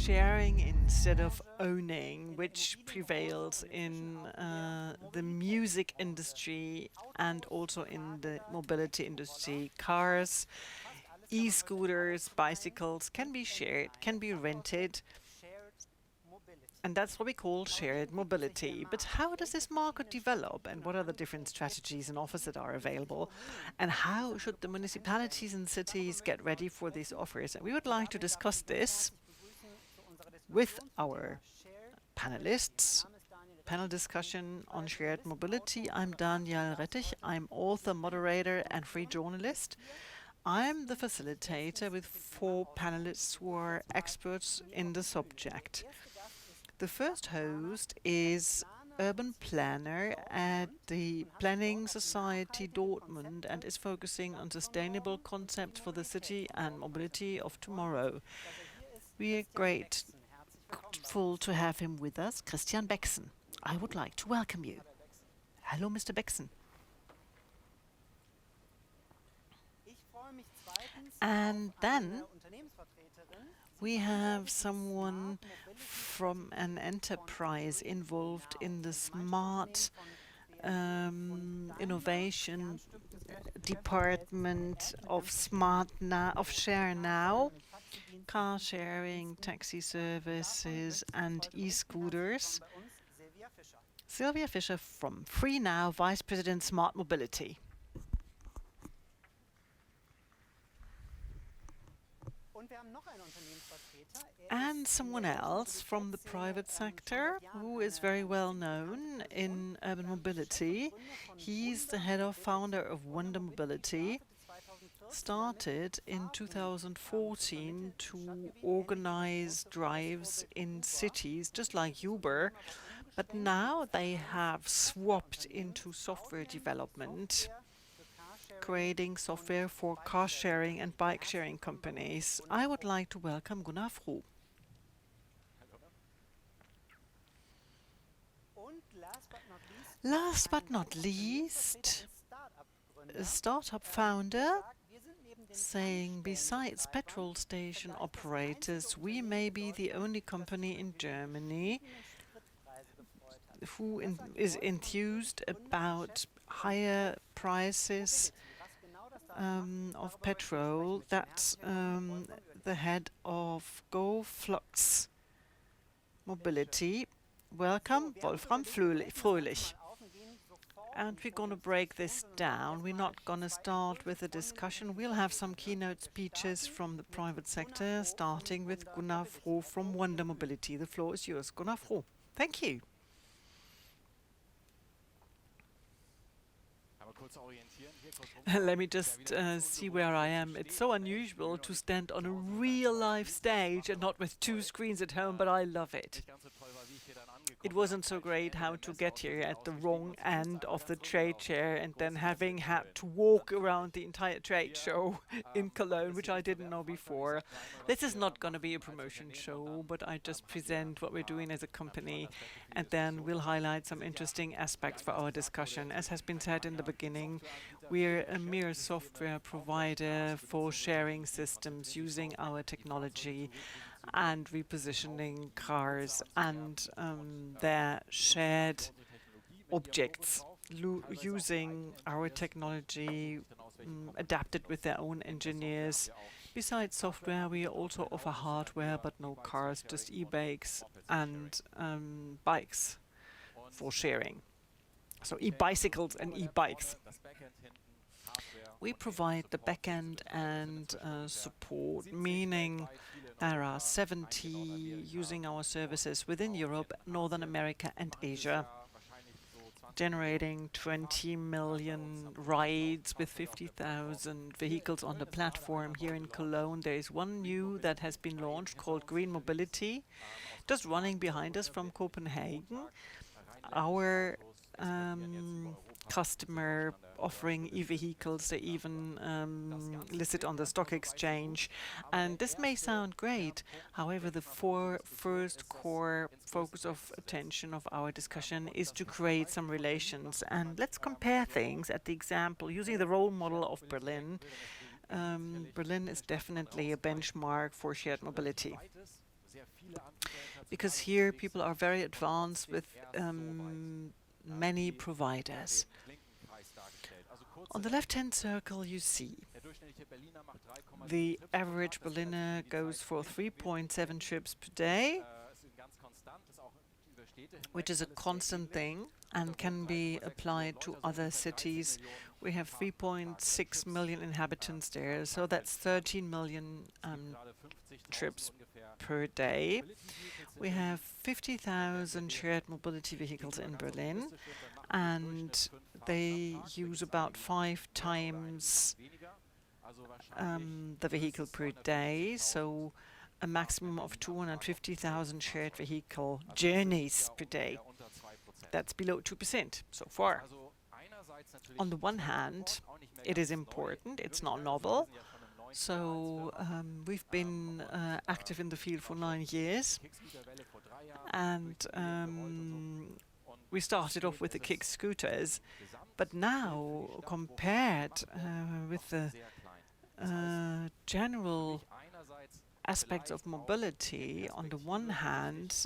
sharing instead of owning, which prevails in the music industry and also in the mobility industry. Cars, e-scooters, bicycles can be shared, can be rented, and that's what we call shared mobility. But how does this market develop, and what are the different strategies and offers that are available? And how should the municipalities and cities get ready for these offers? And we would like to discuss this with our panelists. Panel discussion on shared mobility. I'm Daniel Rettich. I'm author, moderator, and free journalist. I'm the facilitator with 4 panelists who are experts in the subject. The first host is urban planner at the Planning Society Dortmund and is focusing on sustainable concepts for the city and mobility of tomorrow. We are grateful to have him with us, Christian Bexen. I would like to welcome you. Hello, Mr. Bexen. And then we have someone from an enterprise involved in the smart innovation department of Share Now, car sharing, taxi services, and e-scooters. Sylvia Fischer from Free Now, Vice President Smart Mobility. And someone else from the private sector who is very well known in urban mobility. He's the head of founder of Wonder Mobility, started in 2014 to organize drives in cities, just like Uber, but now they have swapped into software development, creating software for car sharing and bike sharing companies. I would like to welcome Gunnar Froh. Last but not least, a startup founder saying, besides petrol station operators, we may be the only company in Germany who is enthused about higher prices of petrol. That's the head of GoFlux Mobility. Welcome, Wolfram Fröhlich. And we're going to break this down. We're not going to start with a discussion. We'll have some keynote speeches from the private sector, starting with Gunnar Froh from Wonder Mobility. The floor is yours, Gunnar Froh. Thank you. Let me just see where I am. It's so unusual to stand on a real life stage and not with 2 screens at home, but I love it. It wasn't so great how to get here at the wrong end of the trade fair and then having had to walk around the entire trade show in Cologne, which I didn't know before. This is not going to be a promotion show, but I just present what we're doing as a company, and then we'll highlight some interesting aspects for our discussion. As has been said in the beginning, we're a mere software provider for sharing systems using our technology and repositioning cars and their shared objects using our technology adapted with their own engineers. Besides software, we also offer hardware, but no cars, just e-bikes and bikes for sharing. So e-bicycles and e-bikes. We provide the backend and support, meaning there are 70 using our services within Europe, Northern America, and Asia, generating 20 million rides with 50,000 vehicles on the platform. Here in Cologne, there is one new that has been launched called GreenMobility, just running behind us from Copenhagen. Our customer offering e-vehicles, they even listed on the stock exchange. And this may sound great. However, the first core focus of attention of our discussion is to create some relations. And let's compare things at the example, using the role model of Berlin. Berlin is definitely a benchmark for shared mobility. because here people are very advanced with many providers. On the left-hand circle you see the average Berliner goes for 3.7 trips per day, which is a constant thing and can be applied to other cities. We have 3.6 million inhabitants there, so that's 13 million trips per day. We have 50,000 shared mobility vehicles in Berlin, and they use about 5 times the vehicle per day, so a maximum of 250,000 shared vehicle journeys per day. That's below 2% so far. On the one hand, it is important, it's not novel. So we've been active in the field for 9 years, and we started off with the kick scooters, but now compared with the general aspects of mobility, on the one hand,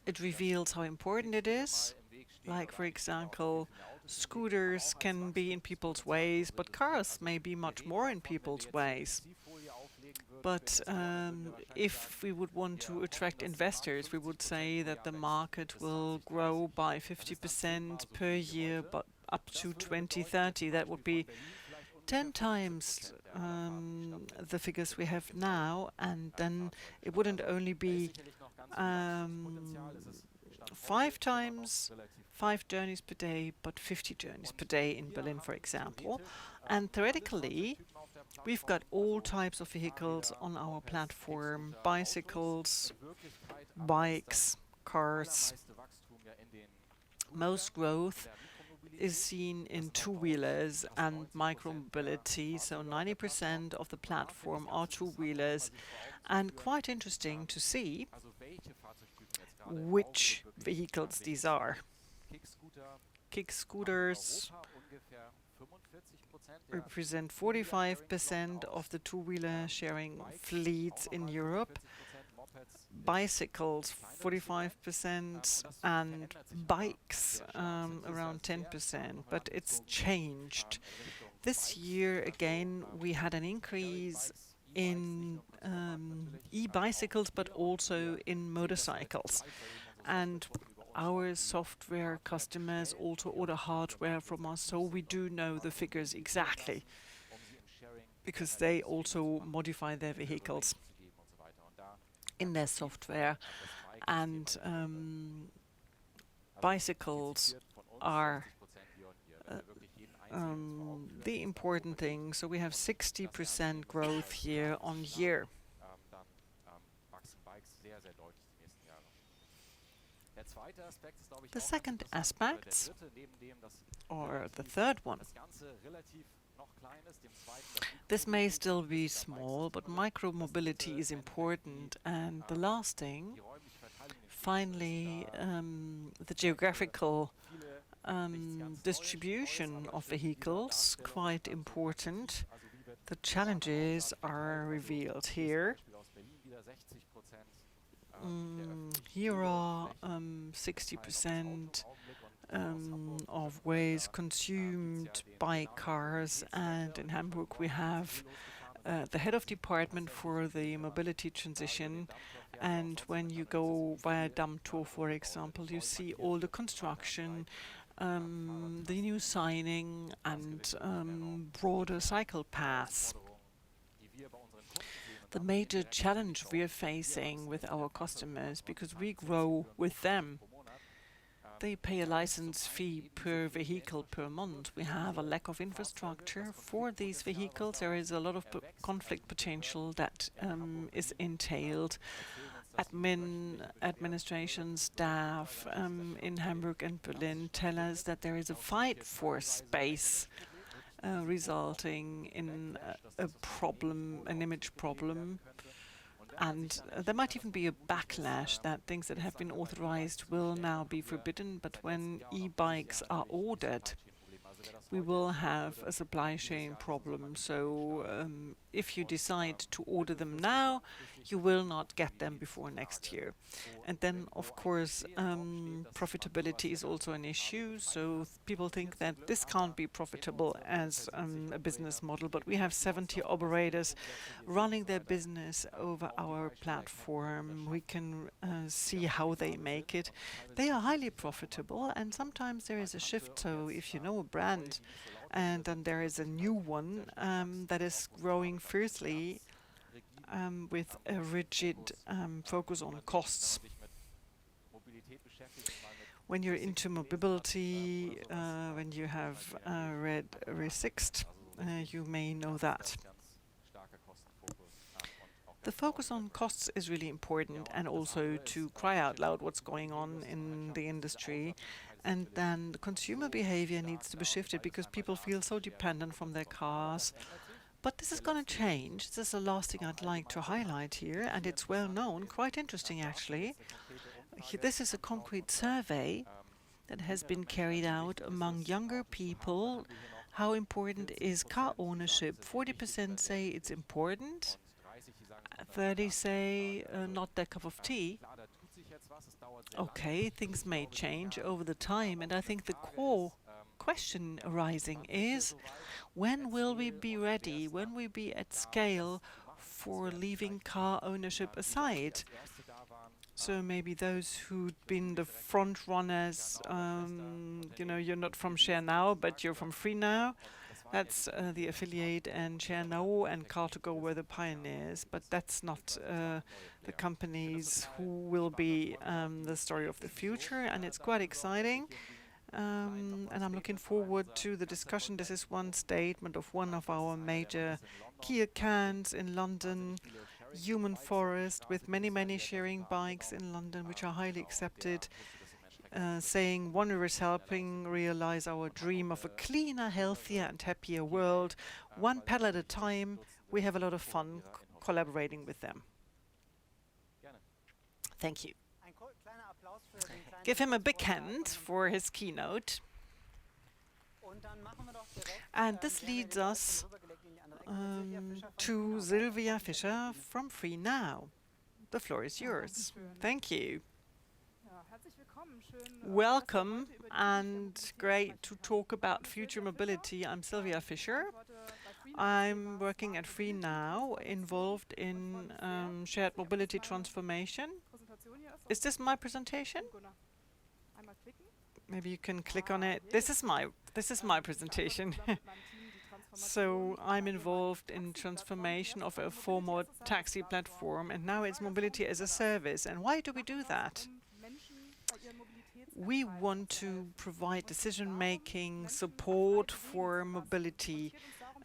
it reveals how important it is. Like, for example, scooters can be in people's ways, but cars may be much more in people's ways. But if we would want to attract investors, we would say that the market will grow by 50% per year, but up to 2030. That would be 10 times the figures we have now, and then it wouldn't only be 5 journeys per day, but 50 journeys per day in Berlin, for example. And theoretically, we've got all types of vehicles on our platform: bicycles, bikes, cars. Most growth is seen in two-wheelers and micro-mobility, so 90% of the platform are two-wheelers. And quite interesting to see which vehicles these are. Kick scooters represent 45% of the two-wheeler sharing fleets in Europe, bicycles 45%, and bikes around 10%, but it's changed. This year again we had an increase in e-bicycles, but also in motorcycles. And our software customers also order hardware from us, so we do know the figures exactly, because they also modify their vehicles in their software. And bicycles are the important thing, so we have 60% growth year on year. The second aspect, or the third one, this may still be small, but micro-mobility is important. And the last thing, finally, the geographical distribution of vehicles, quite important. The challenges are revealed here. Here are 60% of waste consumed by cars, and in Hamburg we have the head of department for the mobility transition. And when you go via Dammtor, for example, you see all the construction, the new signing, and broader cycle paths. The major challenge we are facing with our customers, because we grow with them, they pay a license fee per vehicle per month. We have a lack of infrastructure for these vehicles. There is a lot of conflict potential that is entailed. Administration staff in Hamburg and Berlin tell us that there is a fight for space, resulting in a problem, an image problem. And there might even be a backlash that things that have been authorized will now be forbidden. But when e-bikes are ordered, we will have a supply chain problem. So if you decide to order them now, you will not get them before next year. And then, of course, profitability is also an issue. So people think that this can't be profitable as a business model, but we have 70 operators running their business over our platform. We can see how they make it. They are highly profitable, and sometimes there is a shift. So if you know a brand and then there is a new one that is growing fiercely with a rigid focus on costs. When you're into mobility, when you have read Resixt, you may know that. The focus on costs is really important, and also to cry out loud what's going on in the industry. And then the consumer behavior needs to be shifted because people feel so dependent from their cars. But this is going to change. This is the last thing I'd like to highlight here, and it's well known, quite interesting actually. This is a concrete survey that has been carried out among younger people. How important is car ownership? 40% say it's important. 30 say not their cup of tea. Okay, things may change over the time, and I think the core question arising is, when will we be ready, when will we be at scale for leaving car ownership aside? So maybe those who'd been the front runners, you know, you're not from Share Now, but you're from Free Now. That's the affiliate, and Share Now and Car2Go were the pioneers, but that's not the companies who will be the story of the future, and it's quite exciting. And I'm looking forward to the discussion. This is one statement of one of our major key accounts in London, Human Forest, with many sharing bikes in London, which are highly accepted. Saying Wanderer is helping realize our dream of a cleaner, healthier and happier world, one pedal at a time. We have a lot of fun collaborating with them. Thank you. Give him a big hand for his keynote. And this leads us to Sylvia Fischer from Free Now. The floor is yours. Thank you. Welcome, and great to talk about future mobility. I'm Sylvia Fischer. I'm working at Free Now, involved in shared mobility transformation. Is this my presentation? Maybe you can click on it. This is my presentation. So I'm involved in transformation of a former taxi platform, and now it's mobility as a service. And why do we do that? We want to provide decision-making support for mobility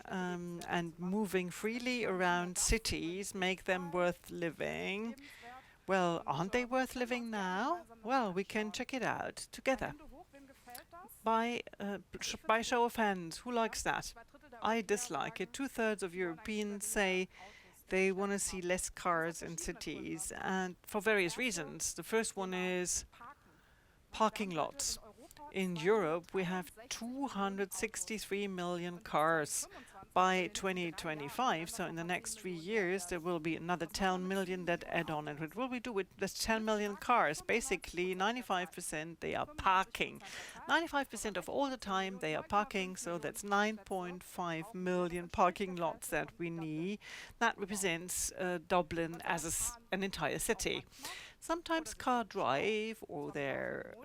and moving freely around cities, make them worth living. Well, aren't they worth living now? Well, we can check it out together. By show of hands, who likes that? I dislike it. 2/3 of Europeans say they want to see less cars in cities, and for various reasons. The first one is parking lots. In Europe, we have 263 million cars by 2025. So in the next 3 years, there will be another 10 million that add on. And what will we do with this 10 million cars? Basically, 95% they are parking. 95% of all the time they are parking. So that's 9.5 million parking lots that we need. That represents Dublin as an entire city. Sometimes cars drive, or they're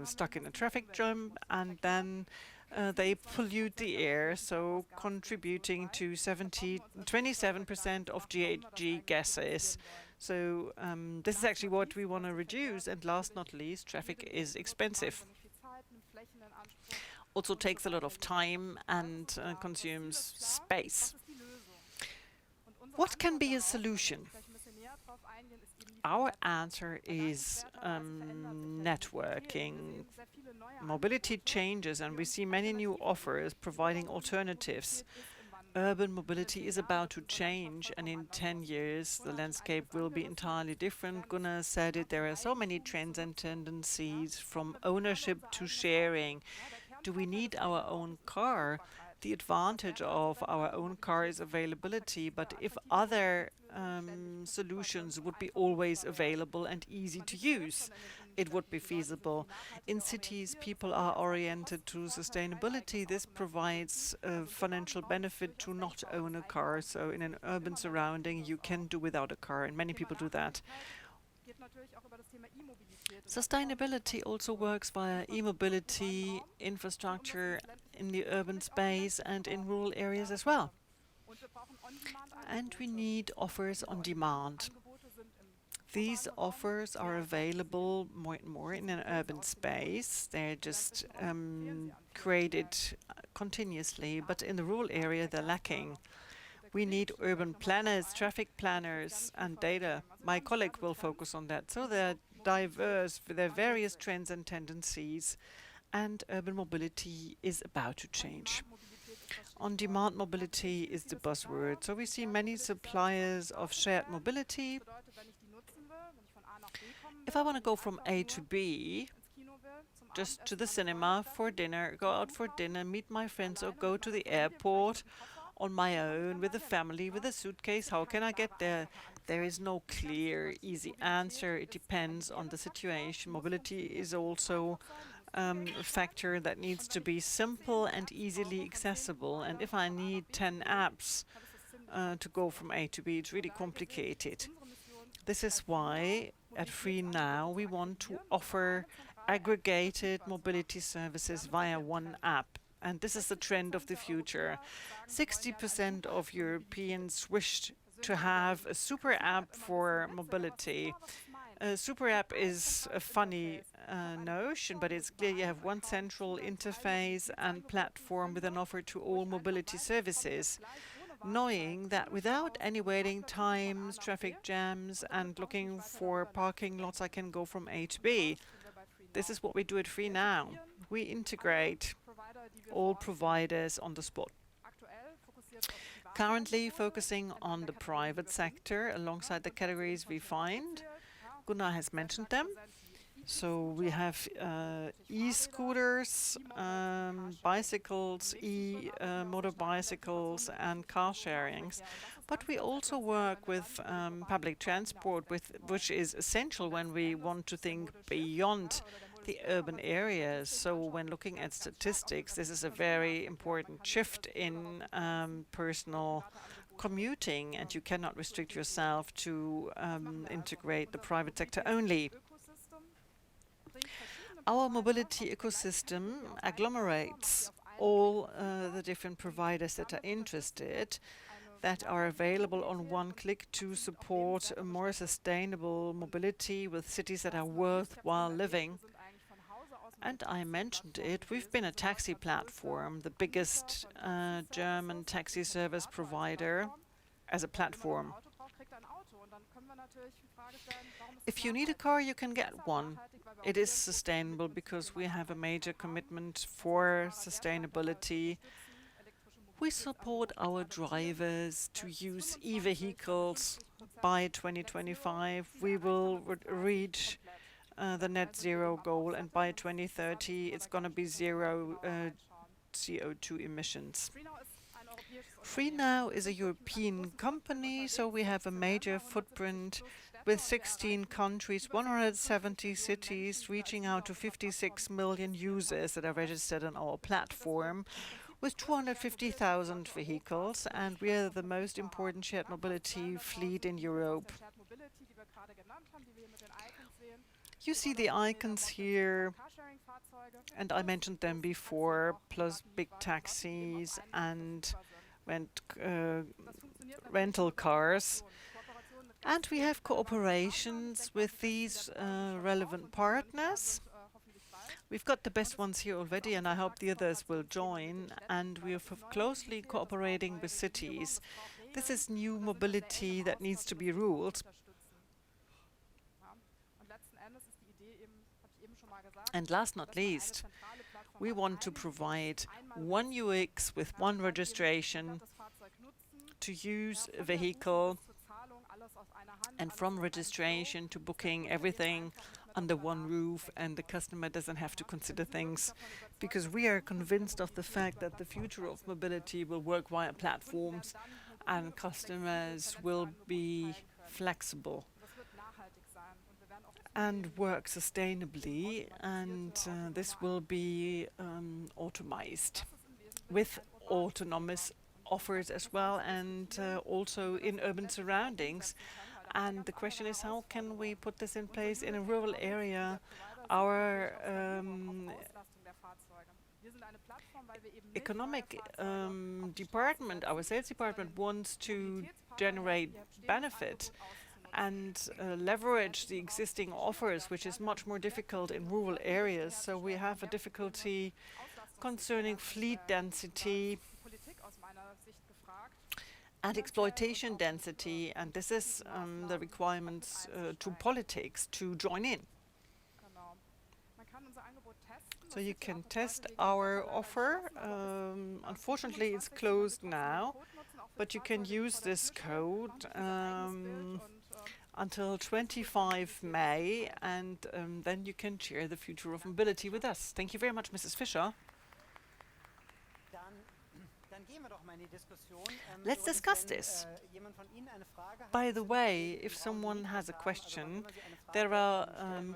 stuck in a traffic jam, and then they pollute the air, so contributing to 27% of GHG gases. So this is actually what we want to reduce. And last not least, traffic is expensive. Also takes a lot of time and consumes space. What can be a solution? Our answer is networking. Mobility changes, and we see many new offers providing alternatives. Urban mobility is about to change, and in 10 years the landscape will be entirely different. Gunnar said it, there are so many trends and tendencies from ownership to sharing. Do we need our own car? The advantage of our own car is availability, but if other solutions would be always available and easy to use, it would be feasible. In cities, people are oriented to sustainability. This provides a financial benefit to not own a car. So in an urban surrounding, you can do without a car, and many people do that. Sustainability also works via e-mobility, infrastructure in the urban space and in rural areas as well. And we need offers on demand. These offers are available more and more in an urban space. They're just created continuously, but in the rural area they're lacking. We need urban planners, traffic planners, and data. My colleague will focus on that. So they're diverse with their various trends and tendencies, and urban mobility is about to change. On-demand mobility is the buzzword. So we see many suppliers of shared mobility. If I want to go from A to B, just to the cinema for dinner, go out for dinner, meet my friends, or go to the airport on my own with a family, with a suitcase, how can I get there? There is no clear, easy answer. It depends on the situation. Mobility is also a factor that needs to be simple and easily accessible. And if I need 10 apps to go from A to B, it's really complicated. This is why at FreeNow we want to offer aggregated mobility services via one app. And this is the trend of the future. 60% of Europeans wish to have a super app for mobility. A super app is a funny notion, but it's clear you have one central interface and platform with an offer to all mobility services, knowing that without any waiting times, traffic jams, and looking for parking lots, I can go from A to B. This is what we do at FreeNow. We integrate all providers on the spot. Currently focusing on the private sector alongside the categories we find. Gunnar has mentioned them. So we have e-scooters, bicycles, motor-bicycles and car sharings. But we also work with public transport, which is essential when we want to think beyond the urban areas. So when looking at statistics, this is a very important shift in personal commuting, and you cannot restrict yourself to integrate the private sector only. Our mobility ecosystem agglomerates all the different providers that are interested, that are available on one click to support a more sustainable mobility with cities that are worthwhile living. And I mentioned it, we've been a taxi platform, the biggest German taxi service provider as a platform. If you need a car, you can get one. It is sustainable because we have a major commitment for sustainability. We support our drivers to use e-vehicles. By 2025, we will reach the net zero goal, and by 2030, it's going to be zero CO2 emissions. FreeNow is a European company, so we have a major footprint with 16 countries, 170 cities, reaching out to 56 million users that are registered on our platform, with 250,000 vehicles, and we are the most important shared mobility fleet in Europe. You see the icons here, and I mentioned them before, plus big taxis and rental cars. And we have cooperations with these relevant partners. We've got the best ones here already, and I hope the others will join. And we are closely cooperating with cities. This is new mobility that needs to be ruled. And last not least, we want to provide one UX with one registration to use a vehicle, and from registration to booking, everything under one roof and the customer doesn't have to consider things, because we are convinced of the fact that the future of mobility will work via platforms and customers will be flexible and work sustainably, and this will be automized with autonomous offers as well, and also in urban surroundings. And the question is, how can we put this in place in a rural area? Our economic department, our sales department, wants to generate benefit and leverage the existing offers, which is much more difficult in rural areas. So we have a difficulty concerning fleet density and exploitation density, and this is the requirements to politics to join in. So you can test our offer. Unfortunately, it's closed now, but you can use this code until 25 May, and then you can share the future of mobility with us. Thank you very much, Mrs. Fischer. Let's discuss this. By the way, if someone has a question, there are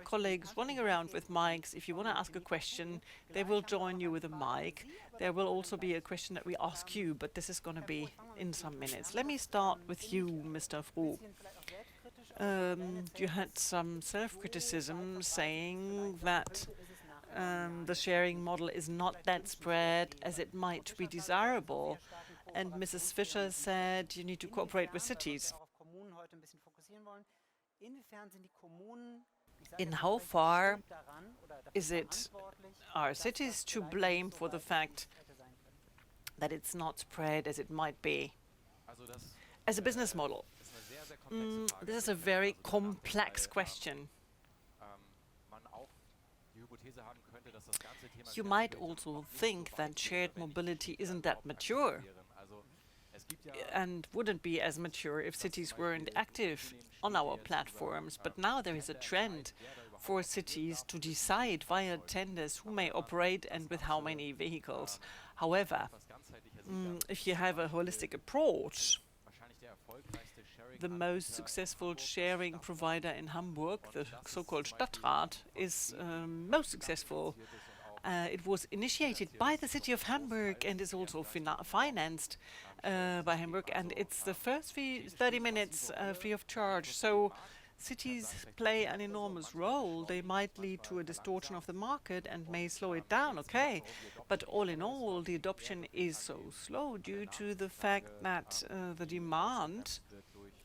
colleagues running around with mics. If you want to ask a question, they will join you with a mic. There will also be a question that we ask you, but this is going to be in some minutes. Let me start with you, Mr. Froh. You had some self-criticism saying that the sharing model is not that spread as it might be desirable. And Mrs. Fischer said you need to cooperate with cities. In how far are cities to blame for the fact that it's not spread as it might be? As a business model, this is a very complex question. You might also think that shared mobility isn't that mature and wouldn't be as mature if cities weren't active on our platforms. But now there is a trend for cities to decide via tenders who may operate and with how many vehicles. However, if you have a holistic approach, the most successful sharing provider in Hamburg, the so-called Stadtrat, is most successful. It was initiated by the city of Hamburg and is also financed by Hamburg, and it's the first 30 minutes free of charge. So cities play an enormous role. They might lead to a distortion of the market and may slow it down, okay. But all in all, the adoption is so slow due to the fact that the demand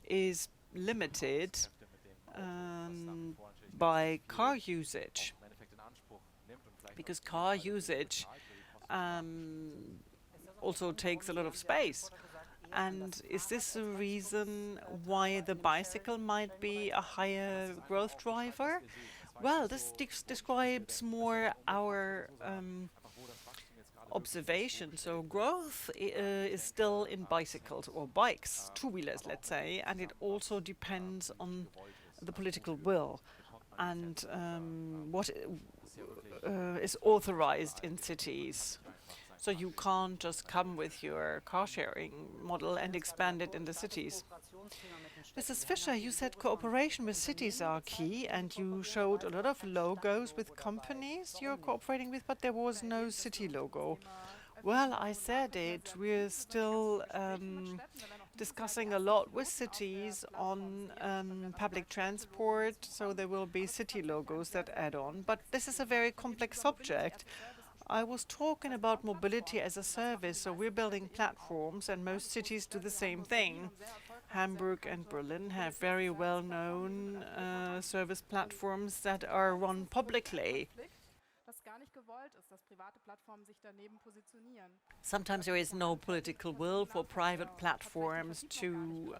is limited by car usage, because car usage also takes a lot of space. And is this the reason why the bicycle might be a higher growth driver? Well, this describes more our observation. So growth is still in bicycles or bikes, two-wheelers, let's say, and it also depends on the political will and what is authorized in cities. So you can't just come with your car-sharing model and expand it in the cities. Mrs. Fischer, you said cooperation with cities are key, and you showed a lot of logos with companies you're cooperating with, but there was no city logo. Well, I said it. We're still discussing a lot with cities on public transport, so there will be city logos that add on. But this is a very complex subject. I was talking about mobility as a service, so we're building platforms, and most cities do the same thing. Hamburg and Berlin have very well-known service platforms that are run publicly. Sometimes there is no political will for private platforms to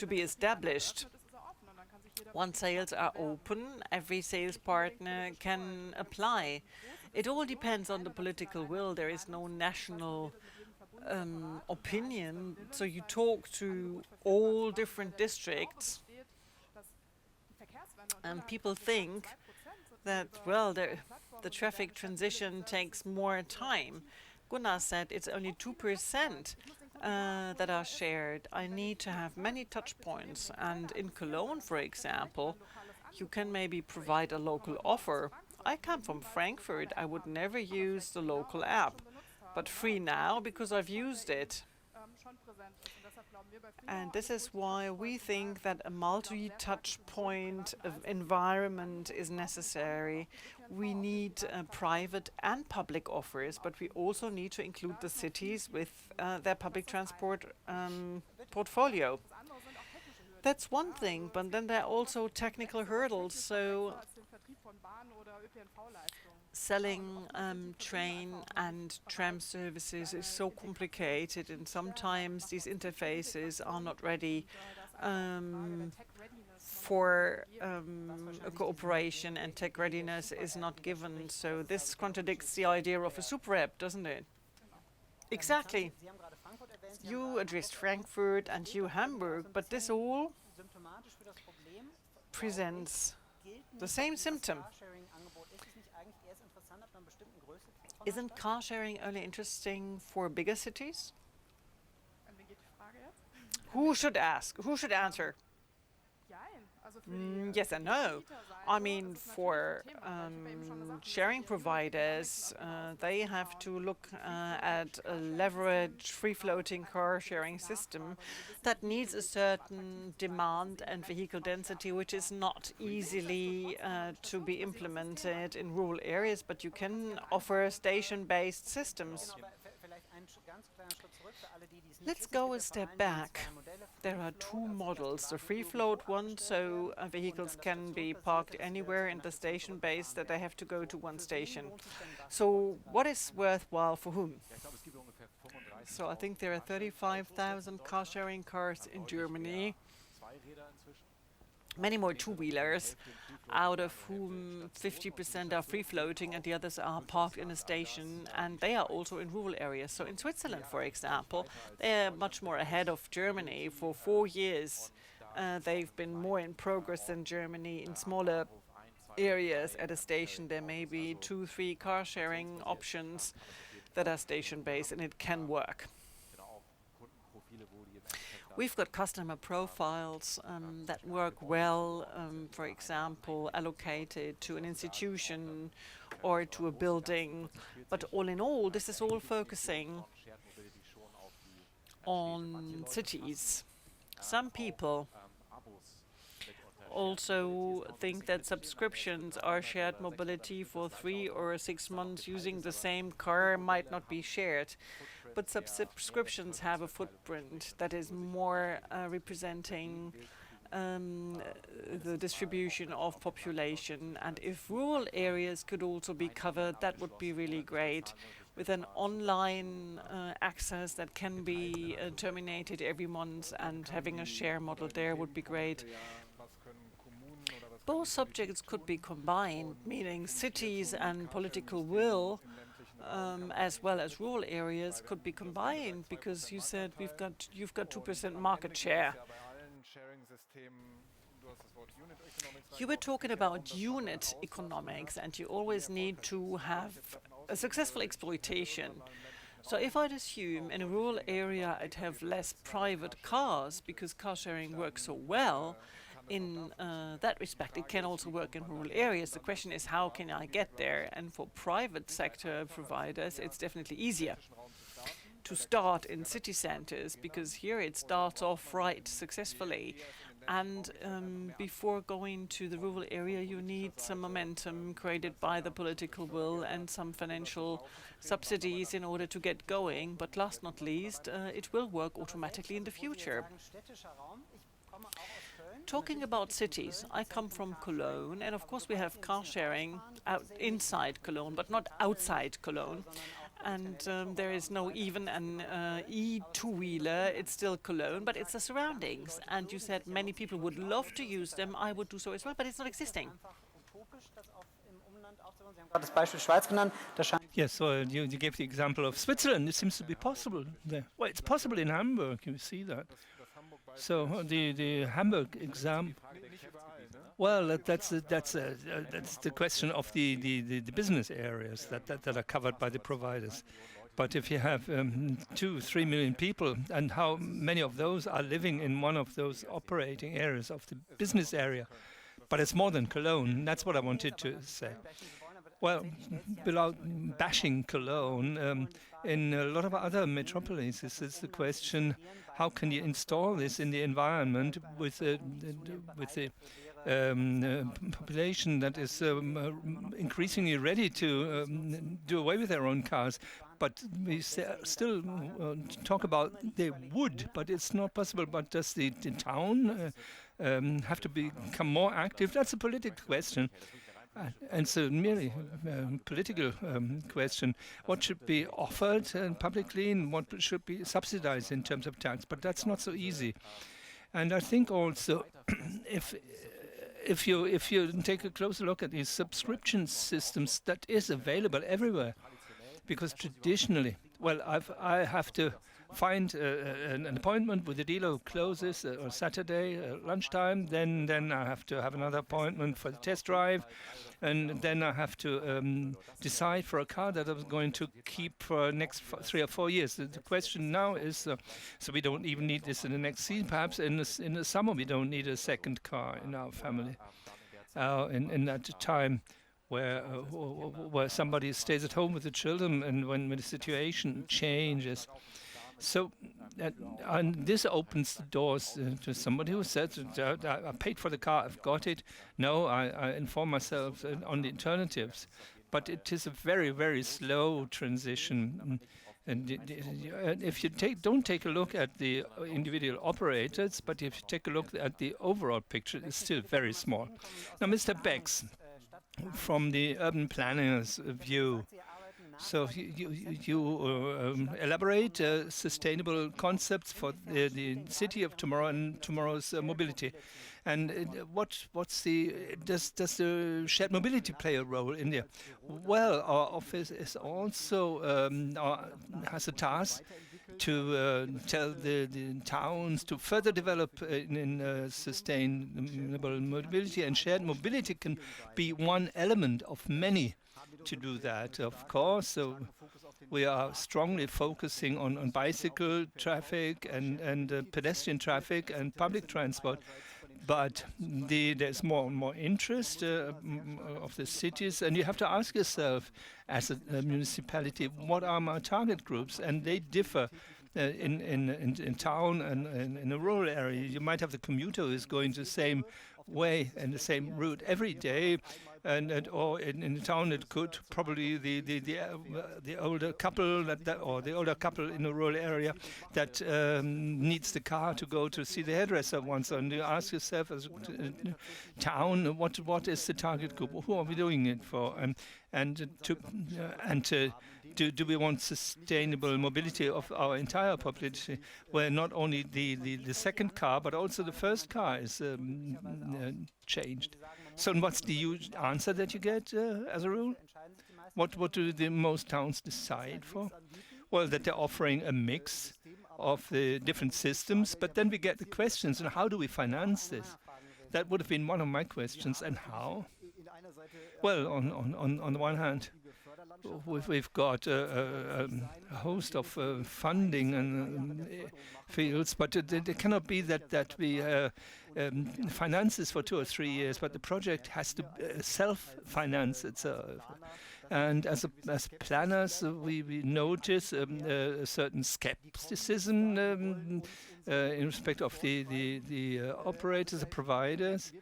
be established. Once sales are open, every sales partner can apply. It all depends on the political will. There is no national opinion, so you talk to all different districts. People think that, well, the traffic transition takes more time. Gunnar said it's only 2% that are shared. I need to have many touch points. And in Cologne, for example, you can maybe provide a local offer. I come from Frankfurt. I would never use the local app, but free now because I've used it. And this is why we think that a multi-touch point of environment is necessary. We need private and public offers, but we also need to include the cities with their public transport portfolio. That's one thing, but then there are also technical hurdles. So selling train and tram services is so complicated, and sometimes these interfaces are not ready for a cooperation, and tech readiness is not given. So this contradicts the idea of a super app, doesn't it? Exactly. You addressed Frankfurt and you Hamburg, but this all presents the same symptom. Isn't car sharing only interesting for bigger cities? Who should ask? Who should answer? Yes and no. I mean, for sharing providers, they have to look at a leveraged, free-floating car-sharing system that needs a certain demand and vehicle density, which is not easily to be implemented in rural areas, but you can offer station-based systems. Let's go a step back. There are two models. The free float one, so vehicles can be parked anywhere in the station base, that they have to go to one station. So what is worthwhile for whom? So I think there are 35,000 car sharing cars in Germany. Many more two-wheelers, out of whom 50% are free-floating and the others are parked in a station, and they are also in rural areas. So in Switzerland, for example, they're much more ahead of Germany. For 4 years, they've been more in progress than Germany. In smaller areas at a station, there may be 2-3 car-sharing options that are station-based, and it can work. We've got customer profiles that work well, for example, allocated to an institution or to a building. But all in all, this is all focusing on cities. Some people also think that subscriptions are shared mobility. For 3 or 6 months using the same car might not be shared. But subscriptions have a footprint that is more representing the distribution of population. And if rural areas could also be covered, that would be really great. With an online access that can be terminated every month, and having a share model there would be great. Both subjects could be combined, meaning cities and political will, as well as rural areas, could be combined, because you said you've got 2% market share. You were talking about unit economics, and you always need to have a successful exploitation. So if I'd assume in a rural area I'd have less private cars because car sharing works so well, in that respect, it can also work in rural areas. The question is, how can I get there? And for private sector providers, it's definitely easier to start in city centers, because here it starts off right successfully. And before going to the rural area, you need some momentum created by the political will and some financial subsidies in order to get going. But last not least, it will work automatically in the future. Talking about cities, I come from Cologne, and of course we have car sharing inside Cologne, but not outside Cologne. And there is no even an e-two-wheeler. It's still Cologne, but it's the surroundings. And you said many people would love to use them. I would do so as well, but it's not existing. Yes, so you gave the example of Switzerland. It seems to be possible there. Well, it's possible in Hamburg. You see that. So the Hamburg example. Well, that's the question of the business areas that are covered by the providers. But if you have 2, 3 million people, and how many of those are living in one of those operating areas of the business area? But it's more than Cologne. That's what I wanted to say. Well, without bashing Cologne, in a lot of other metropolises, it's the question: how can you install this in the environment with the population that is increasingly ready to do away with their own cars? But we still talk about they would, but it's not possible. But does the town have to become more active? That's a political question. And so merely political question. What should be offered publicly and what should be subsidized in terms of tax? But that's not so easy. And I think also if you take a closer look at these subscription systems that is available everywhere, because traditionally, well, I have to find an appointment with the dealer who closes on Saturday lunchtime. Then I have to have another appointment for the test drive, and then I have to decide for a car that I'm going to keep for next 3 or 4 years. The question now is, so we don't even need this in the next season. Perhaps in the summer we don't need a second car in our family. In that time where somebody stays at home with the children, and when the situation changes. So, and this opens the doors to somebody who says, I paid for the car, I've got it. No, I inform myself on the alternatives. But it is a very, very slow transition. And if you don't take a look at the individual operators, but if you take a look at the overall picture, it's still very small. Now, Mr. Becks, from the urban planner's view, so you elaborate sustainable concepts for the city of tomorrow and tomorrow's mobility. And does the shared mobility play a role in there? Well, our office is also has a task to tell the towns to further develop in sustainable mobility, and shared mobility can be one element of many to do that, of course. So we are strongly focusing on bicycle traffic and pedestrian traffic and public transport. But there's more and more interest of the cities, and you have to ask yourself, as a municipality, what are my target groups? And they differ in town and in a rural area. You might have the commuter who is going the same way and the same route every day, or in the town it could probably the older couple or the older couple in a rural area that needs the car to go to see the hairdresser once. And you ask yourself, as a town, what is the target group? Who are we doing it for? Do we want sustainable mobility of our entire population, where not only the second car but also the first car is changed? So what's the huge answer that you get as a rule? What do the most towns decide for? Well, that they're offering a mix of the different systems, but then we get the questions, and how do we finance this? That would have been one of my questions. And how? Well, on the one hand, we've got a host of funding and fields, but it cannot be that we finance this for 2 or 3 years, but the project has to self-finance itself. And as planners, we notice a certain skepticism in respect of the operators, the providers.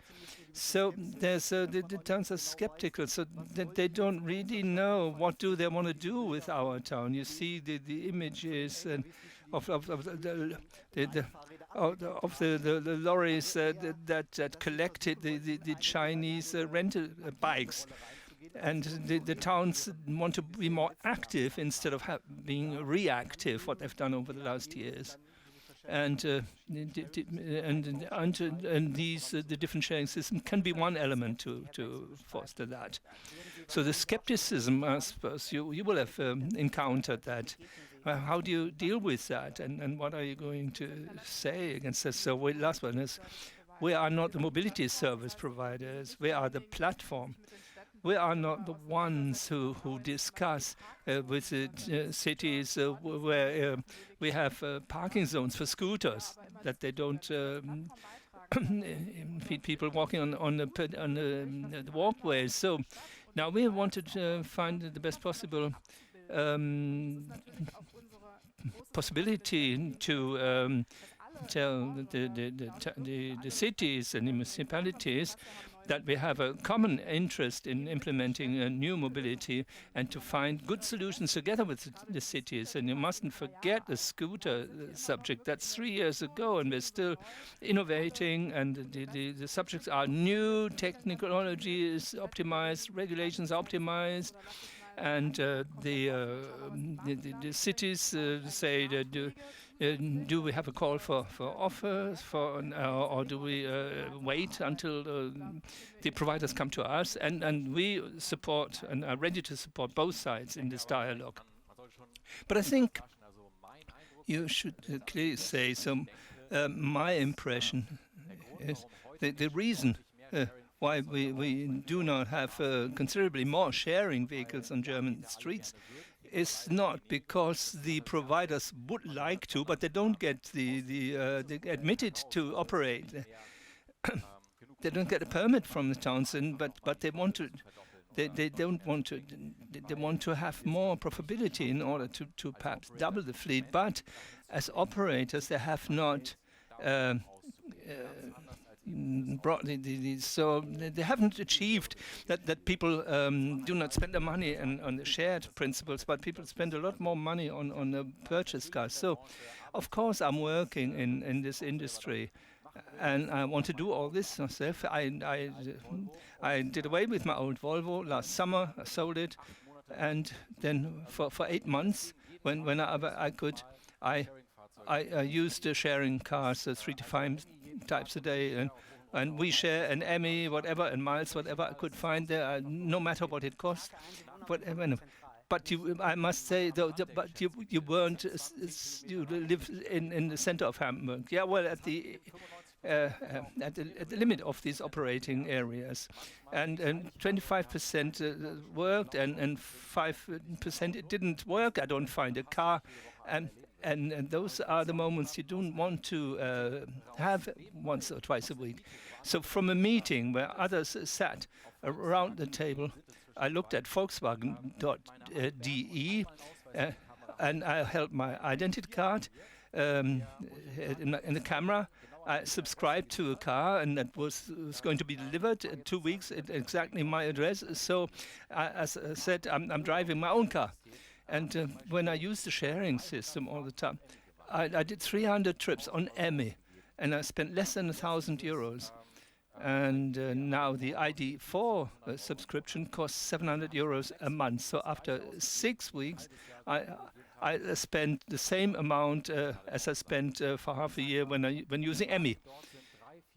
So the towns are skeptical, so that they don't really know what do they want to do with our town. You see the images of the lorries that collected the Chinese rental bikes. And the towns want to be more active instead of being reactive, what they've done over the last years. And these the different sharing systems can be one element to foster that. So the skepticism, I suppose you will have encountered that. How do you deal with that, and what are you going to say against this? So last one is, We are not the mobility service providers. We are the platform. We are not the ones who discuss with the cities where we have parking zones for scooters, that they don't impede people walking on the walkways. So now we wanted to find the best possible possibility to tell the cities and the municipalities that we have a common interest in implementing a new mobility and to find good solutions together with the cities. And you mustn't forget the scooter subject. That's 3 years ago, and we're still innovating, and the subjects are new, technology is optimized, regulations are optimized, and the cities say that do we have a call for offers or do we wait until the providers come to us? And we support and are ready to support both sides in this dialogue. But I think you should clearly say so. My impression is the reason why we do not have considerably more sharing vehicles on German streets is not because the providers would like to, but they don't get they admitted to operate. They don't get a permit from the towns, but they want to. They don't want to. They want to have more profitability in order to perhaps double the fleet. But as operators, they have not. So they haven't achieved that people do not spend their money on the shared principles, but people spend a lot more money on the purchase cars. So, of course, I'm working in this industry, and I want to do all this myself. I did away with my old Volvo last summer. I sold it, and then for 8 months, when I could, I used the sharing cars 3 to 5 types a day, and we share an Emmy, whatever, and miles, whatever I could find there, no matter what it cost. But I must say, though, but you weren't, you live in the center of Hamburg. Yeah, well, at the limit of these operating areas, and 25% worked, and 5% it didn't work. I don't find a car, and those are the moments you don't want to have once or twice a week. So from a meeting where others sat around the table, I looked at Volkswagen.de and I held my identity card in the camera. I subscribed to a car, and that was going to be delivered in 2 weeks at exactly my address. So as I said, I'm driving my own car. And when I used the sharing system all the time, I did 300 trips on Emmy, and I spent less than €1,000. And now the ID4 subscription costs €700 a month. So after 6 weeks, I spent the same amount as I spent for half a year when using Emmy.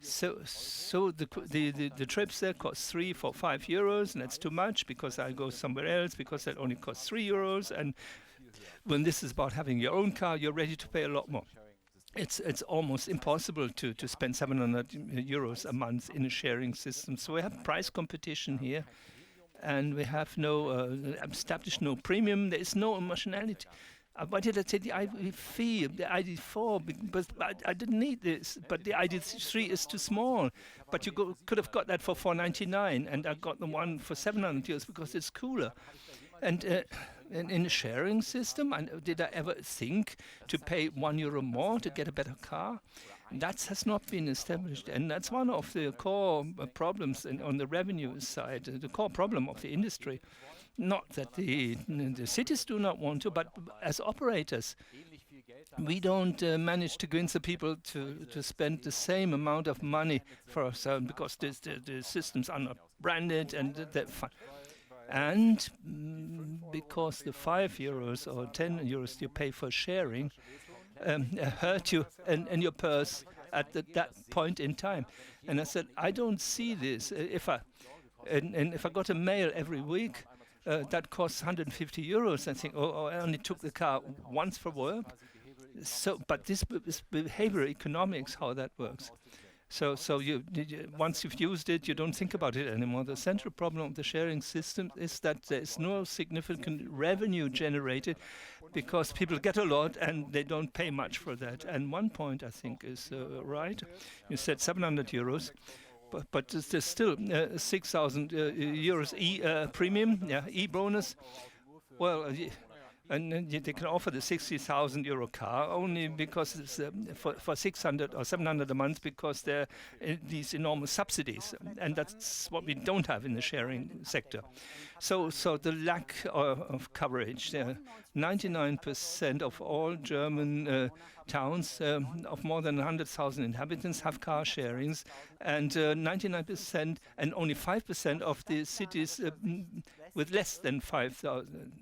So the trips there cost €3, €4, €5, and that's too much because I go somewhere else because that only costs €3. And when this is about having your own car, you're ready to pay a lot more. It's almost impossible to spend €700 a month in a sharing system. So we have price competition here, and we have established no premium. There is no emotionality. Why did I say the ID3, the ID4? Because I didn't need this, but the ID3 is too small. But you could have got that for €499, and I got the one for €700 because it's cooler. And in a sharing system, did I ever think to pay €1 more to get a better car? That has not been established, and that's one of the core problems on the revenue side, the core problem of the industry. Not that the cities do not want to, but as operators, we don't manage to convince the people to spend the same amount of money for ourselves because the systems are not branded and they're fun. And because the €5 or €10 you pay for sharing hurt you and your purse at that point in time. And I said, I don't see this. If I got a mail every week, that costs €150. I think, I only took the car once for work. So, but this is behavioral economics, how that works. So once you've used it, you don't think about it anymore. The central problem of the sharing system is that there is no significant revenue generated because people get a lot and they don't pay much for that. And one point I think is right. You said 700 euros. But there's still 6,000 euros premium, bonus. Well, and they can offer the 60,000 euro car only because it's for 600 or 700 a month because there are these enormous subsidies, and that's what we don't have in the sharing sector. So the lack of coverage. 99% of all German towns of more than 100,000 inhabitants have car sharings, and 99% and only 5% of the cities with less than 5,000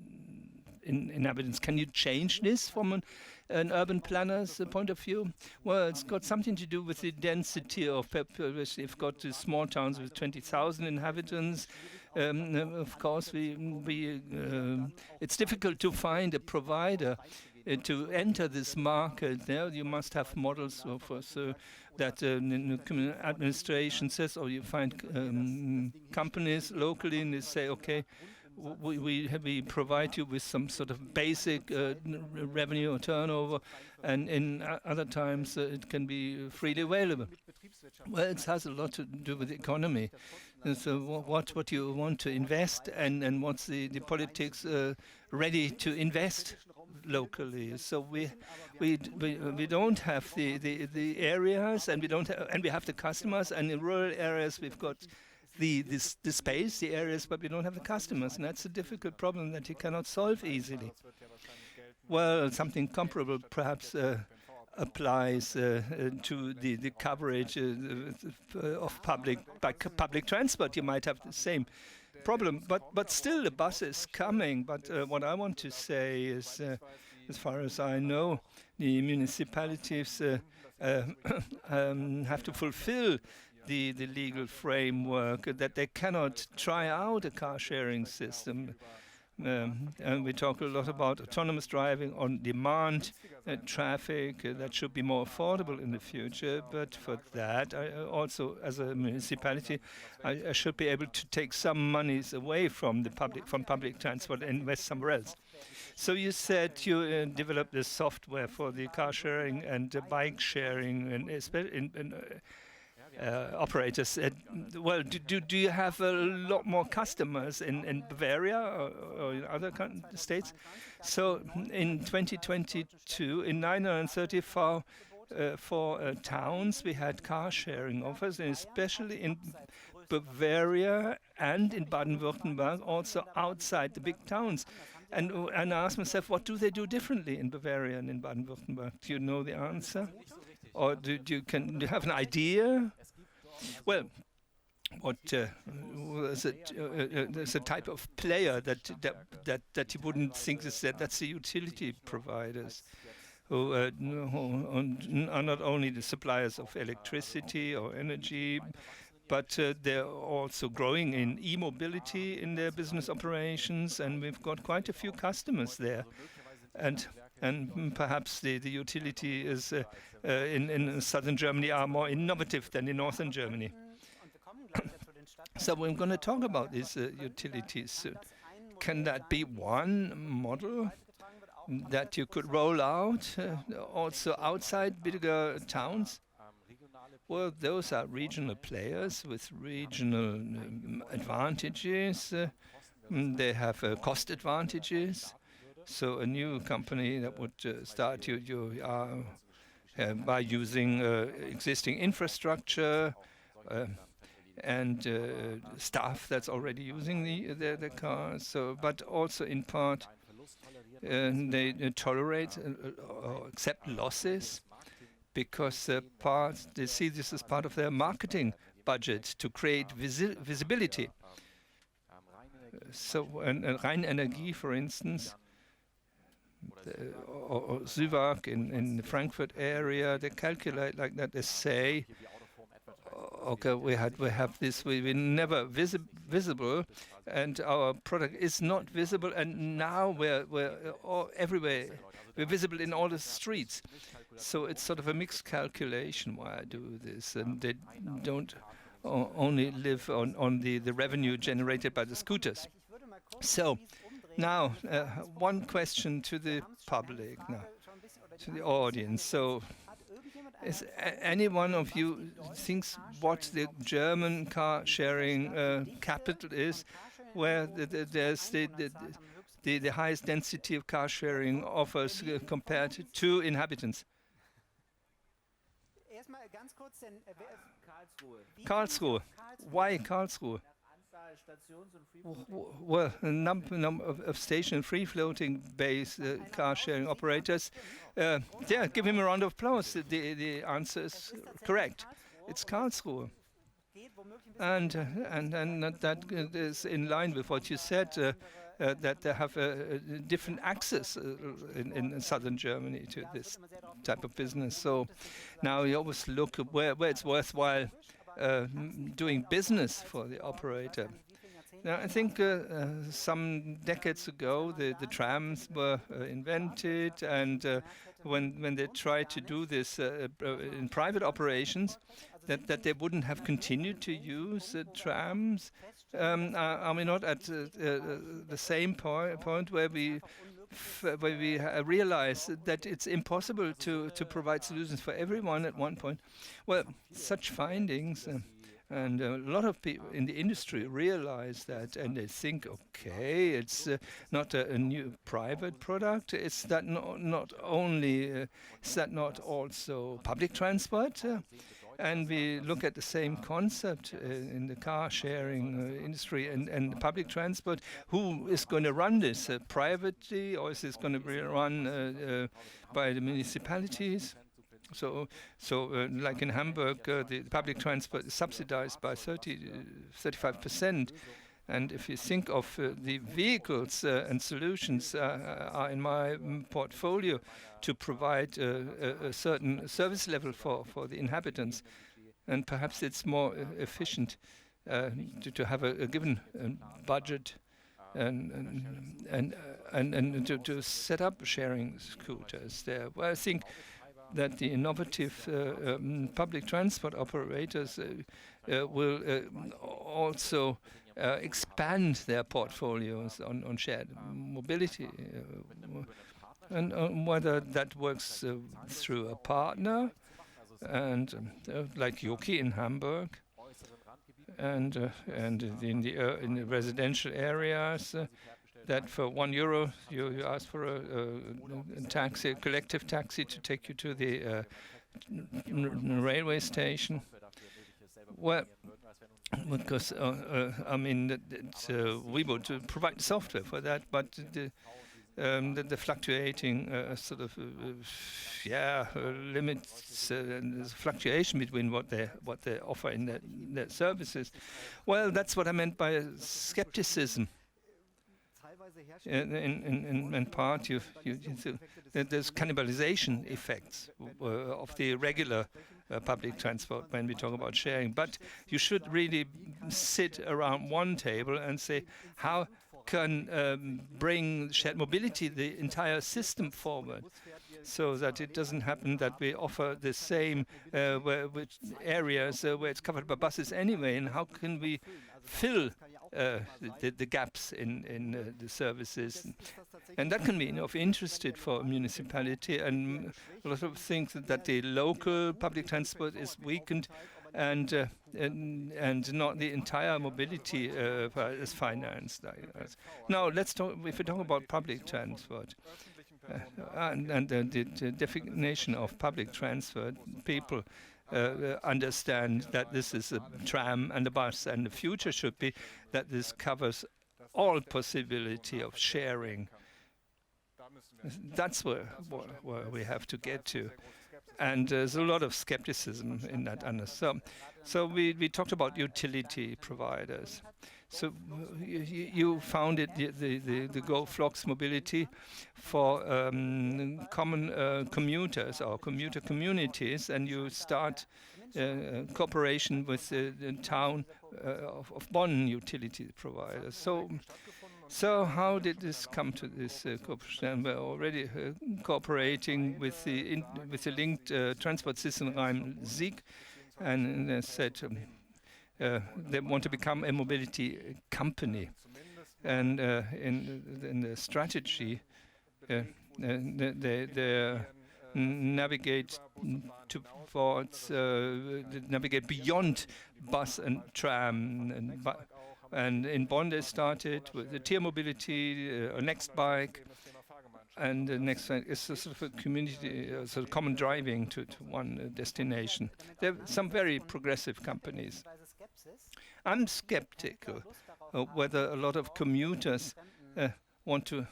inhabitants. Can you change this from an urban planner's point of view? Well, it's got something to do with the density of population. You've got the small towns with 20,000 inhabitants. Of course, it's difficult to find a provider to enter this market. There, you must have models that the administration says, or you find companies locally, and they say, okay, we provide you with some sort of basic revenue or turnover, and in other times it can be freely available. Well, it has a lot to do with the economy. And so what you want to invest, and what's the politics ready to invest locally. So we don't have the areas, and we have the customers, and in rural areas we've got the space, the areas, but we don't have the customers, and that's a difficult problem that you cannot solve easily. Well, something comparable perhaps applies to the coverage of public transport. You might have the same problem, but still the bus is coming. But what I want to say is, as far as I know, the municipalities have to fulfill the legal framework, that they cannot try out a car sharing system. And we talk a lot about autonomous driving on demand traffic that should be more affordable in the future. But for that, I also, as a municipality, I should be able to take some monies away from public transport and invest somewhere else. So you said you developed the software for the car sharing and bike sharing, and especially operators. Well, do you have a lot more customers in Bavaria or in other states? So in 2022, in 934 towns, we had car sharing offers, and especially in Bavaria and in Baden-Württemberg, also outside the big towns. And I asked myself, what do they do differently in Bavaria and in Baden-Württemberg? Do you know the answer? Or do you have an idea? Well, there's a type of player that you wouldn't think is that's the utility providers, who are not only the suppliers of electricity or energy, but they're also growing in e-mobility in their business operations, and we've got quite a few customers there. And perhaps the utility is in southern Germany are more innovative than in northern Germany. So we're going to talk about these utilities. Can that be one model that you could roll out also outside bigger towns? Well, those are regional players with regional advantages. They have cost advantages. So a new company that would start by using existing infrastructure and staff that's already using the cars. So, but also in part, they tolerate or accept losses because they see this as part of their marketing budget to create visibility. So, and Rheinenergie, for instance, or Süwag in the Frankfurt area, they calculate like that. They say, okay, we have this, we're never visible, and our product is not visible, and now we're everywhere. we're visible in all the streets. So it's sort of a mixed calculation why I do this, and they don't only live on the revenue generated by the scooters. So now, one question to the public now, to the audience. So, is any one of you thinks what the German car sharing capital is, where there's the highest density of car sharing offers compared to inhabitants? Karlsruhe. Why Karlsruhe? Well, a number of station and free-floating base car sharing operators. Yeah, give him a round of applause. The answer is correct. It's Karlsruhe. And that is in line with what you said, that they have a different access in southern Germany to this type of business. So now you always look at where it's worthwhile doing business for the operator. Now, I think some decades ago the trams were invented, and when they tried to do this in private operations, that they wouldn't have continued to use trams. Are we not at the same point where we realize that it's impossible to provide solutions for everyone at one point? Well, such findings. And a lot of people in the industry realize that, and they think, okay, it's not a new private product. Is that not only? Is that not also public transport? And we look at the same concept in the car sharing industry and public transport. Who is going to run this privately, or is this going to be run by the municipalities? So like in Hamburg, the public transport is subsidized by 35%. And if you think of the vehicles and solutions are in my portfolio to provide a certain service level for the inhabitants, and perhaps it's more efficient to have a given budget and to set up sharing scooters there. Well, I think that the innovative public transport operators will also expand their portfolios on shared mobility, and whether that works through a partner, and like Yoki in Hamburg, and in the residential areas. That for €1 you ask for a taxi, a collective taxi to take you to the railway station. Well, because I mean, we would provide the software for that, but the fluctuating sort of limits there's fluctuation between what they offer in their services. Well, that's what I meant by skepticism. In part, there's cannibalization effects of the regular public transport when we talk about sharing. But you should really sit around one table and say, how can bring shared mobility, the entire system, forward, so that it doesn't happen that we offer the same areas where it's covered by buses anyway, and how can we fill the gaps in the services, and that can be of interest for a municipality. And a lot of things that the local public transport is weakened, and not the entire mobility is financed. Now let's talk. If we talk about public transport. And the definition of public transport, people understand that this is a tram and a bus, and the future should be that this covers all possibility of sharing. That's where we have to get to. And there's a lot of skepticism in that. So we talked about utility providers. So you founded the Go Flux Mobility for common commuters or commuter communities, and you start cooperation with the town of Bonn utility providers. So So how did this come to this cooperation? We're already cooperating with the linked transport system Rhein-Sieg, and they said they want to become a mobility company. And in the strategy, they navigate towards navigate beyond bus and tram, and in Bonn they started with the tier mobility, a next bike, and the next one is a sort of a community, sort of common driving to one destination. There are some very progressive companies. I'm skeptical whether a lot of commuters want to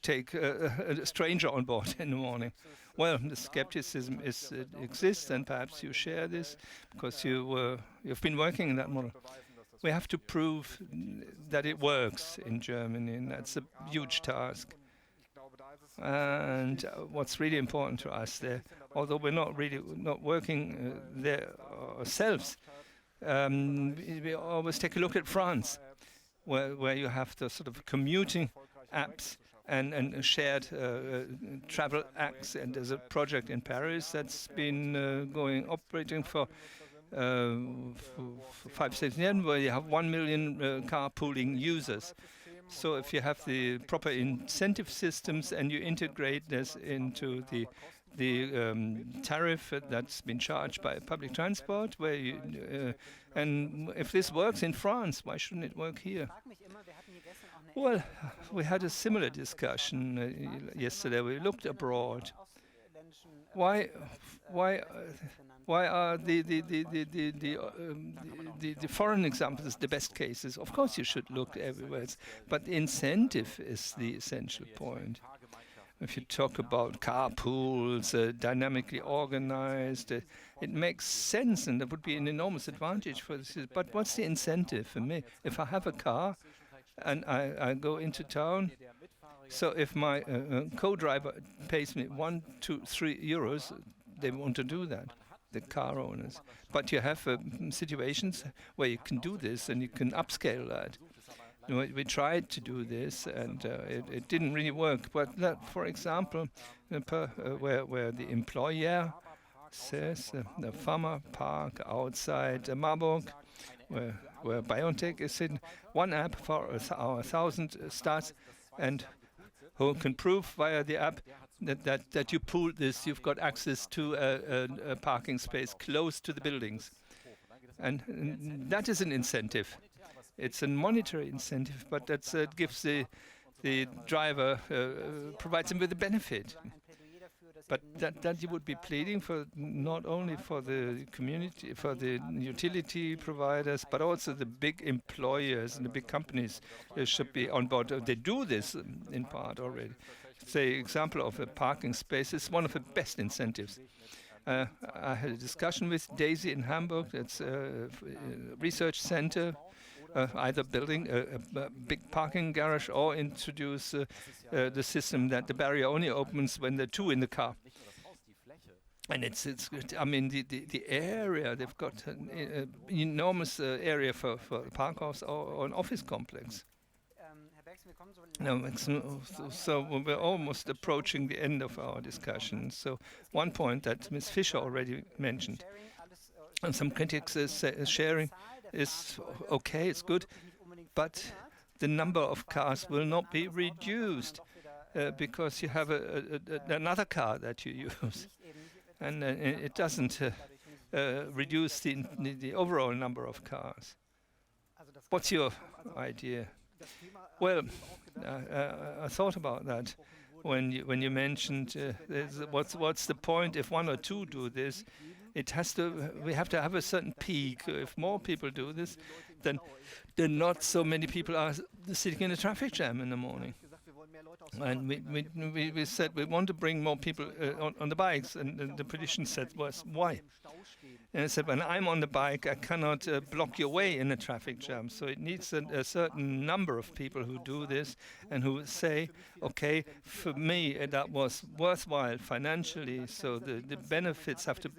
take a stranger on board in the morning. Well, the skepticism exists, and perhaps you share this because you've been working in that model. We have to prove that it works in Germany, and that's a huge task. And what's really important to us there, although we're not working there ourselves, we always take a look at France, where you have the sort of commuting apps and shared travel apps. And there's a project in Paris that's been operating for 5-6 years, where you have 1 million carpooling users. So if you have the proper incentive systems and you integrate this into the tariff that's been charged by public transport, where and if this works in France, why shouldn't it work here? Well, we had a similar discussion yesterday. We looked abroad. Why are the foreign examples the best cases? Of course, you should look everywhere, but incentive is the essential point. If you talk about carpools, dynamically organized, it makes sense, and that would be an enormous advantage for this. But what's the incentive for me? If I have a car and I go into town, so if my co-driver pays me 1, 2, 3 euros, they want to do that, the car owners. But you have situations where you can do this and you can upscale that. We tried to do this, and it didn't really work. But that, for example, where the employer says the farmer park outside Marburg, where BioNTech is in, one app for our 1,000 starts, and who can prove via the app that you pooled this, you've got access to a parking space close to the buildings. And that is an incentive. It's a monetary incentive, but that gives the driver, provides him with a benefit. But that you would be pleading for, not only for the community, for the utility providers, but also the big employers and the big companies should be on board. They do this in part already. The example of a parking space is one of the best incentives. I had a discussion with Daisy in Hamburg. It's a research center. Either building a big parking garage or introduce the system that the barrier only opens when there are 2 in the car. And it's good. I mean, the area, they've got an enormous area for a park house or an office complex. No, so we're almost approaching the end of our discussion. So one point that Ms. Fischer already mentioned, and some critics say sharing is okay, it's good, but the number of cars will not be reduced because you have another car that you use, and it doesn't reduce the overall number of cars. What's your idea? Well, I thought about that when you mentioned what's the point if 1 or 2 do this. We have to have a certain peak. If more people do this, then not so many people are sitting in a traffic jam in the morning. And we said we want to bring more people on the bikes, and the politician said, why? And I said, when I'm on the bike, I cannot block your way in a traffic jam. So it needs a certain number of people who do this and who say, okay, for me that was worthwhile financially. So the benefits have to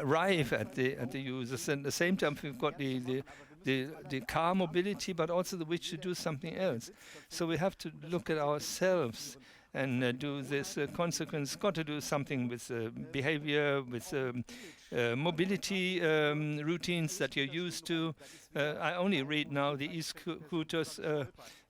arrive at the users. And at the same time, we've got the the car mobility, but also the wish to do something else. So we have to look at ourselves and do this consequence. Got to do something with behavior, with mobility routines that you're used to. I only read now the e-scooters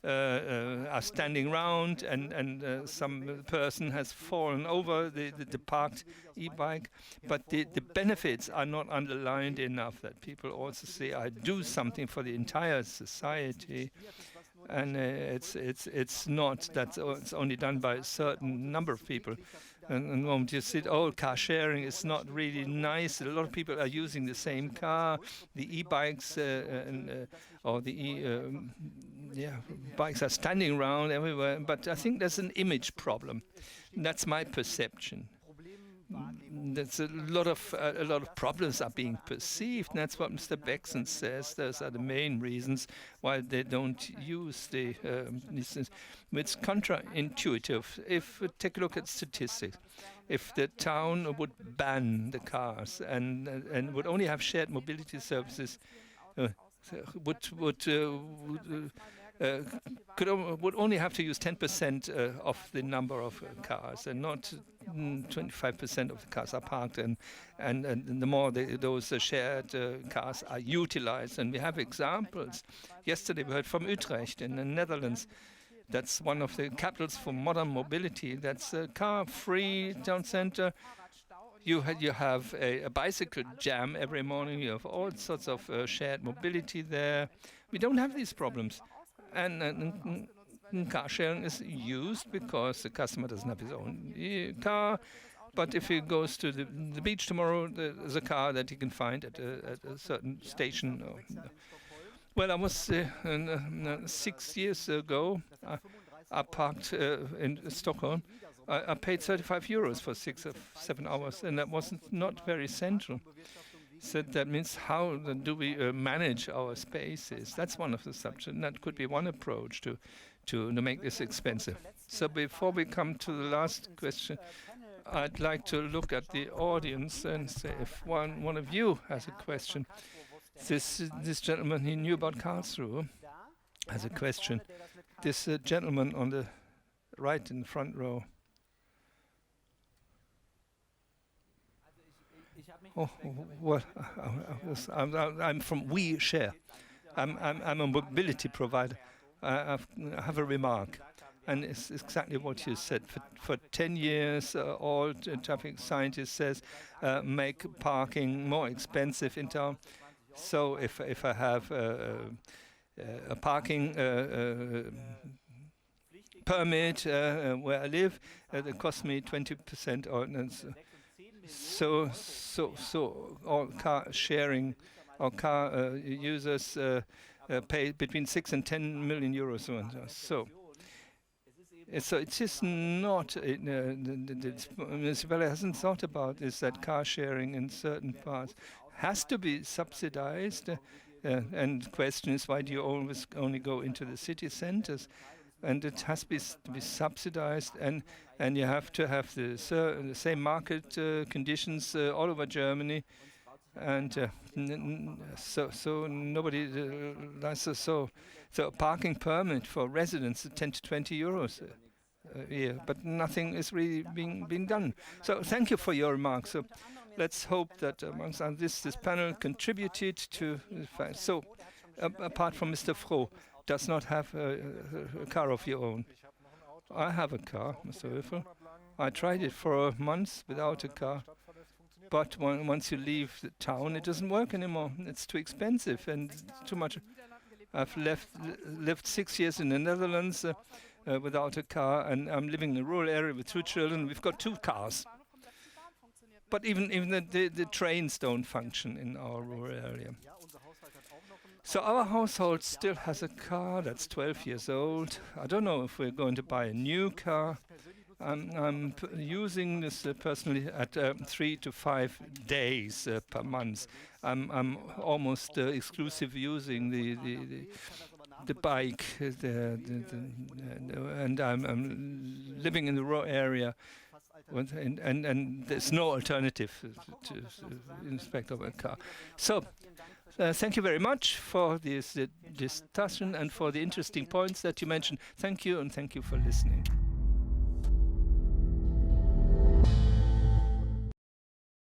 are standing around, and some person has fallen over the parked e-bike. But the benefits are not underlined enough, that people also say, I do something for the entire society. And it's not that it's only done by a certain number of people. And moment you said, oh, car sharing is not really nice. A lot of people are using the same car, the e-bikes or the bikes are standing around everywhere. But I think there's an image problem. That's my perception. That's a lot of problems are being perceived. And that's what Mr. Beckson says. Those are the main reasons why they don't use the. It's counterintuitive. If we take a look at statistics, if the town would ban the cars and would only have shared mobility services, would only have to use 10% of the number of cars, and not 25% of the cars are parked, and the more those shared cars are utilized. And we have examples. Yesterday we heard from Utrecht in the Netherlands. That's one of the capitals for modern mobility. That's a car-free town center. You have a bicycle jam every morning. You have all sorts of shared mobility there. We don't have these problems. And car sharing is used because the customer doesn't have his own car. But if he goes to the beach tomorrow, there's a car that he can find at a certain station. Well, I was 6 years ago. I parked in Stockholm. I paid 35 euros for 6 or 7 hours, and that was not very central. So that means, how do we manage our spaces? That's one of the subjects, and that could be one approach to make this expensive. So before we come to the last question, I'd like to look at the audience and say, if one of you has a question. This gentleman, he knew about Karlsruhe, has a question. This gentleman on the right in the front row. Oh, well, I'm from We Share. I'm a mobility provider. I have a remark, and it's exactly what you said. For 10 years, all traffic scientists says make parking more expensive in town. So if I have a parking permit where I live, it costs me 20% ordinance. So all car sharing or car users pay between 6 and 10 million euros. So it is not, the municipality hasn't thought about is that car sharing in certain parts has to be subsidized. And the question is, why do you always only go into the city centers? And it has to be subsidized, and you have to have the same market conditions all over Germany, and so nobody so a parking permit for residents 10 to 20 euros a year, but nothing is really being done. So thank you for your remarks. So let's hope that amongst this panel contributed to the fact. So apart from Mr. Froh, does not have a car of your own. I have a car, Mr. Höfel. I tried it for a month without a car. But once you leave the town, it doesn't work anymore. It's too expensive and too much. I've lived 6 years in the Netherlands without a car, and I'm living in a rural area with 2 children. We've got 2 cars. But even the trains don't function in our rural area. So our household still has a car that's 12 years old. I don't know if we're going to buy a new car. I'm using this personally at 3 to 5 days per month. I'm almost exclusive using the bike, and I'm living in the rural area, and there's no alternative to in respect of a car. So Thank you very much for this discussion and for the interesting points that you mentioned. Thank you, and thank you for listening.